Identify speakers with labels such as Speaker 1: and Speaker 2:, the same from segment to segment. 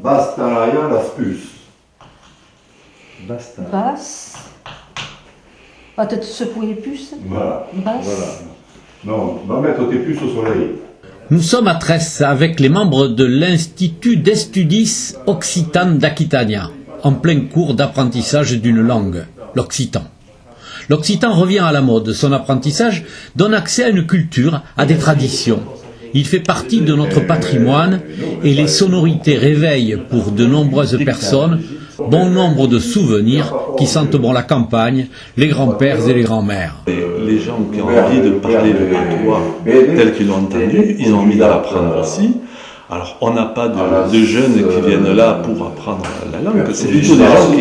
Speaker 1: Bastanaia las puces.
Speaker 2: Basta.
Speaker 3: Basse. Va te secouer les puces.
Speaker 1: Voilà.
Speaker 3: Basse.
Speaker 1: Voilà. Non, va mettre tes puces au soleil.
Speaker 4: Nous sommes à Tresse avec les membres de l'Institut d'Estudis Occitan d'Aquitania, en plein cours d'apprentissage d'une langue, l'occitan. L'occitan revient à la mode, son apprentissage donne accès à une culture, à des traditions. Il fait partie de notre patrimoine et les sonorités réveillent pour de nombreuses personnes bon nombre de souvenirs qui sentent bon la campagne, les grands-pères et les grands-mères.
Speaker 2: Les gens qui ont envie de parler le patois tel qu'ils l'ont entendu, ils ont envie d'apprendre aussi. Alors, on n'a pas de jeunes qui viennent là pour apprendre la langue, c'est plutôt des gens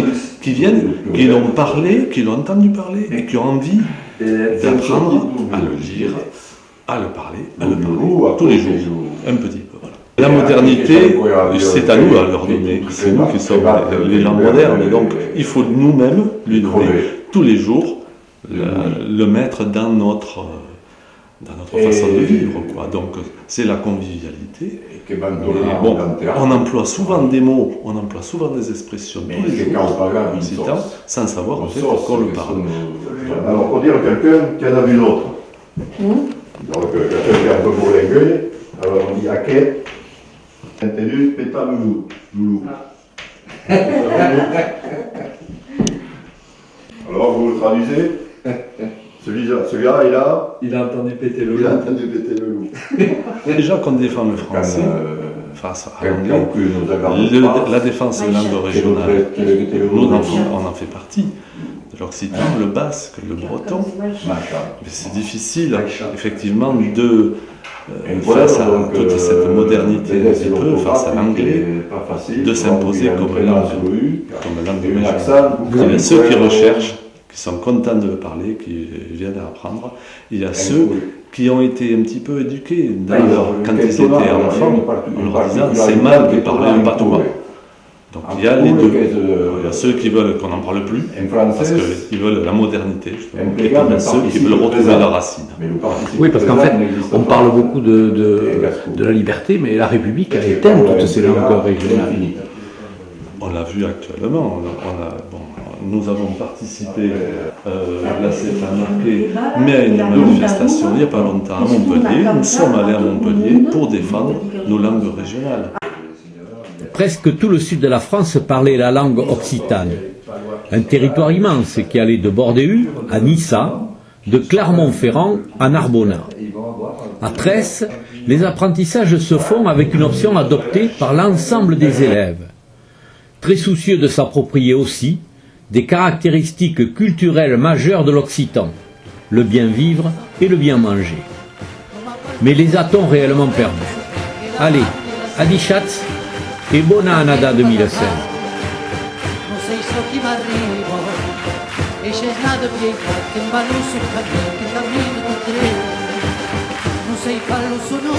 Speaker 2: qui viennent, qui l'ont parlé, qui l'ont entendu parler et qui ont envie d'apprendre à le lire, à le parler tous les jours, un petit peu. Voilà. La modernité, c'est à nous à leur donner, c'est nous qui sommes les gens modernes, donc il faut nous-mêmes lui donner tous les jours, le mettre dans notre façon de vivre, quoi. Donc c'est la convivialité. Et bon, on emploie souvent des mots, on emploie souvent des expressions tous les jours en occitan, sans savoir en fait qu'on le parle.
Speaker 1: Alors pour dire quelqu'un qui en a vu l'autre. Donc quelqu'un qui est un peu bourlingué, alors on dit Aké, Entendu, péta loulou. Alors vous le traduisez. Celui-là,
Speaker 2: Il a entendu péter le
Speaker 1: il a entendu péter le loup.
Speaker 2: Déjà qu'on défend le français face à l'anglais, la défense de langue régionale, nous on en fait partie. De l'occitan, le basque, le breton. Mais c'est difficile, effectivement, face à toute cette modernité un petit peu, face à l'anglais, de s'imposer comme langue régionale. Il y a ceux qui recherchent, qui sont contents de le parler, qui viennent apprendre. Il y a ceux qui ont été un petit peu éduqués quand ils étaient enfants, en leur disant c'est mal de parler le patois. Donc il y a les deux. Il y a ceux qui veulent qu'on n'en parle plus, parce qu'ils veulent la modernité, justement, et il y a ceux qui veulent retrouver leurs racines.
Speaker 5: Oui, parce qu'en fait, on parle beaucoup de la liberté, mais la République a éteint toutes ces langues régionales.
Speaker 2: On l'a vu actuellement. Nous avons participé, là c'est pas marqué, mais à une manifestation il n'y a pas longtemps à Montpellier. Nous sommes allés à Montpellier pour défendre nos langues régionales.
Speaker 4: Presque tout le sud de la France parlait la langue occitane. Un territoire immense qui allait de Bordéu à Nissa, de Clermont-Ferrand à Narbonnat. À Tresse, les apprentissages se font avec une option adoptée par l'ensemble des élèves. Très soucieux de s'approprier aussi des caractéristiques culturelles majeures de l'occitan, le bien vivre et le bien manger. Mais les a-t-on réellement perdus? Allez, Adichatz et buona annata 2016.
Speaker 6: Non sei so chi m'arrivo e c'è nato pietra che ballo su cammino che cammino da tre non sei fallo su no